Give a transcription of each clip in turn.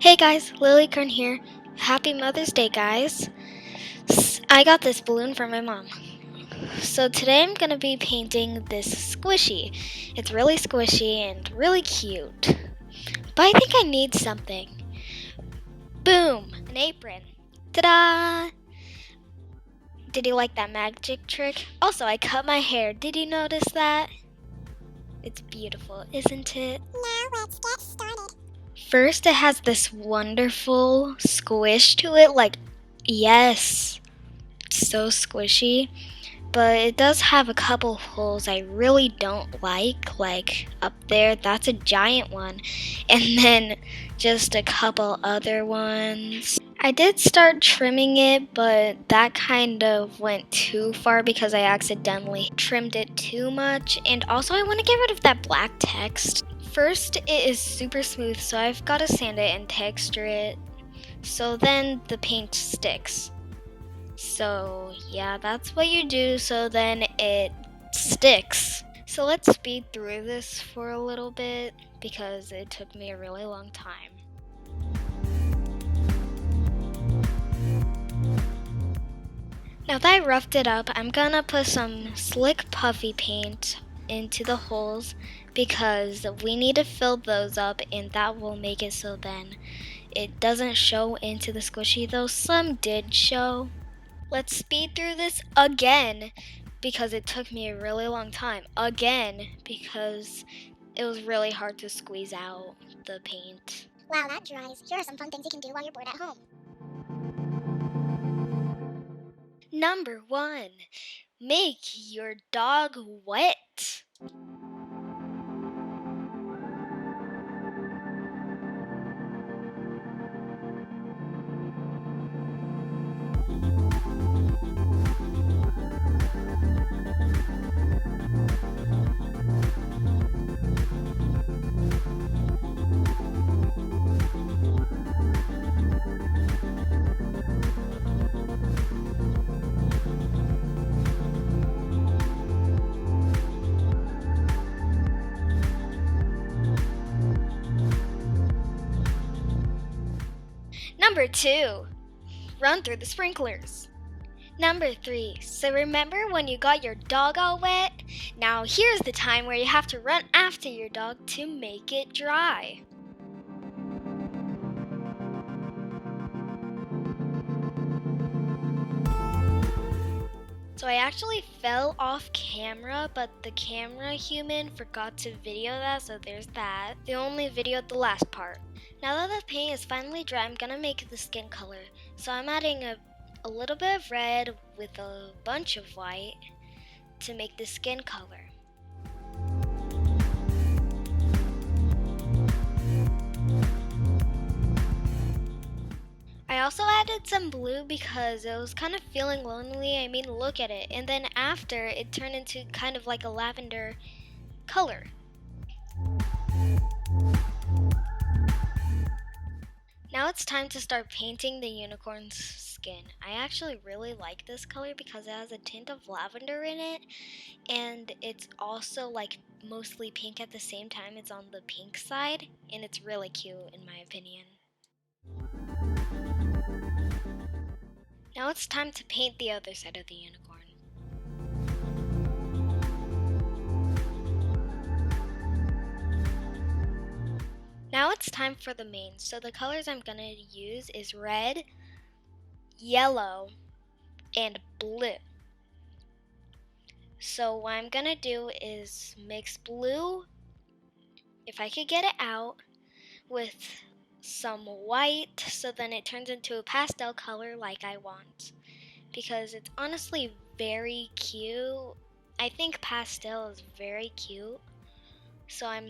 Hey guys, Lillycorn here. Happy Mother's Day, guys. I got this balloon from my mom. So today I'm going to be painting this squishy. It's really squishy and really cute. But I think I need something. Boom! An apron. Ta-da! Did you like that magic trick? Also, I cut my hair. Did you notice that? It's beautiful, isn't it? Now let's get started. First, it has this wonderful squish to it. Yes, it's so squishy. But it does have a couple holes I really don't like up there, that's a giant one, and then just a couple other ones. I did start trimming it, but that kind of went too far because I accidentally trimmed it too much, and also I want to get rid of that black text. First, it is super smooth, so I've got to sand it and texture it, so then the paint sticks. So yeah, that's what you do, so then it sticks. So let's speed through this for a little bit because it took me a really long time. Now that I roughed it up, I'm gonna put some slick puffy paint into the holes because we need to fill those up, and that will make it so then it doesn't show into the squishy, though some did show. Let's speed through this again because it took me a really long time. Again, because it was really hard to squeeze out the paint. While that dries, here are some fun things you can do while you're bored at home. Number 1, make your dog wet. Number 2, run through the sprinklers. Number 3, so remember when you got your dog all wet? Now here's the time where you have to run after your dog to make it dry. So I actually fell off camera, but the camera human forgot to video that, so there's that. They only videoed the last part. Now that the paint is finally dry, I'm gonna make the skin color. So I'm adding a little bit of red with a bunch of white to make the skin color. I also added some blue because it was kind of feeling lonely. I mean, look at it. And then after, it turned into kind of like a lavender color. Now it's time to start painting the unicorn's skin. I actually really like this color because it has a tint of lavender in it, and it's also like mostly pink at the same time. It's on the pink side, and it's really cute in my opinion. Now it's time to paint the other side of the unicorn. Now it's time for the mane. So the colors I'm gonna use is red, yellow, and blue. So what I'm gonna do is mix blue, if I could get it out, with some white, so then it turns into a pastel color like I want. Because it's honestly very cute. I think pastel is very cute. So I'm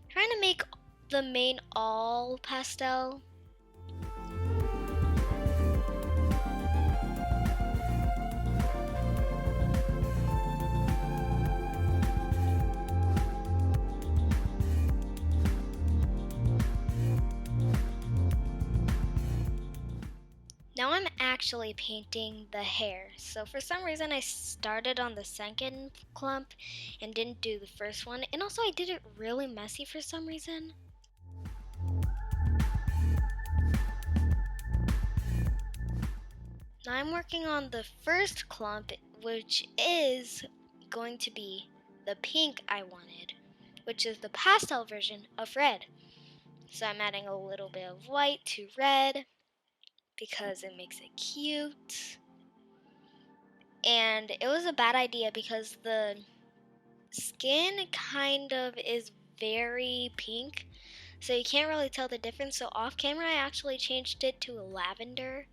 trying to make the mane all pastel. Now I'm actually painting the hair. So for some reason I started on the second clump and didn't do the first one. And also I did it really messy for some reason. Now I'm working on the first clump, which is going to be the pink I wanted, which is the pastel version of red. So I'm adding a little bit of white to red because it makes it cute. And it was a bad idea because the skin kind of is very pink, so you can't really tell the difference. So off camera, I actually changed it to lavender.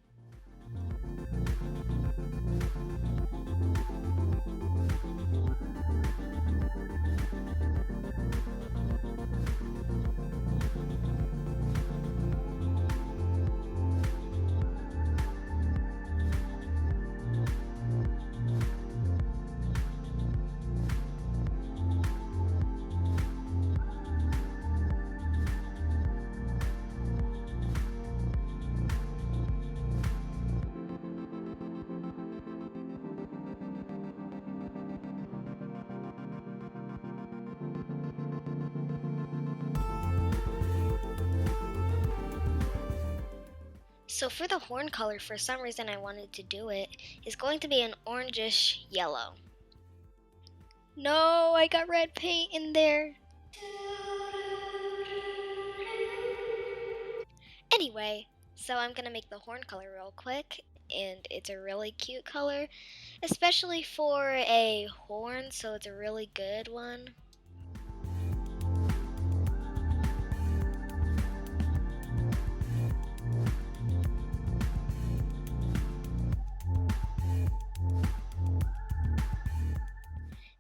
So for the horn color, for some reason I wanted to do it, is going to be an orangish yellow. No, I got red paint in there. Anyway, so I'm gonna make the horn color real quick, and it's a really cute color, especially for a horn, so it's a really good one.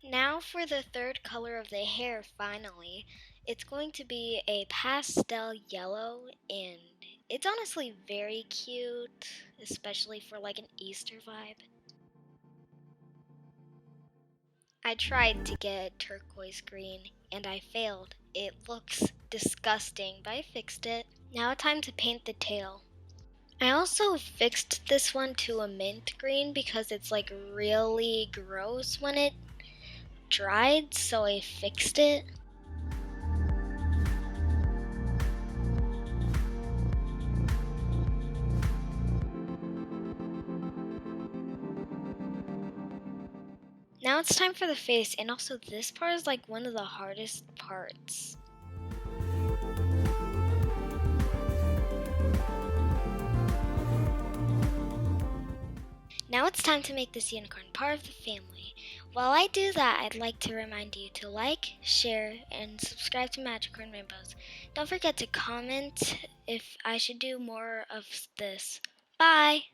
Now for the third color of the hair, finally. It's going to be a pastel yellow, and it's honestly very cute, especially for like an Easter vibe. I tried to get turquoise green, and I failed. It looks disgusting, but I fixed it. Now time to paint the tail. I also fixed this one to a mint green because it's like really gross when it dried, so I fixed it. Now it's time for the face, and also this part is like one of the hardest parts. Now it's time to make this unicorn part of the family. While I do that, I'd like to remind you to like, share, and subscribe to Magicorn Rainbows. Don't forget to comment if I should do more of this. Bye!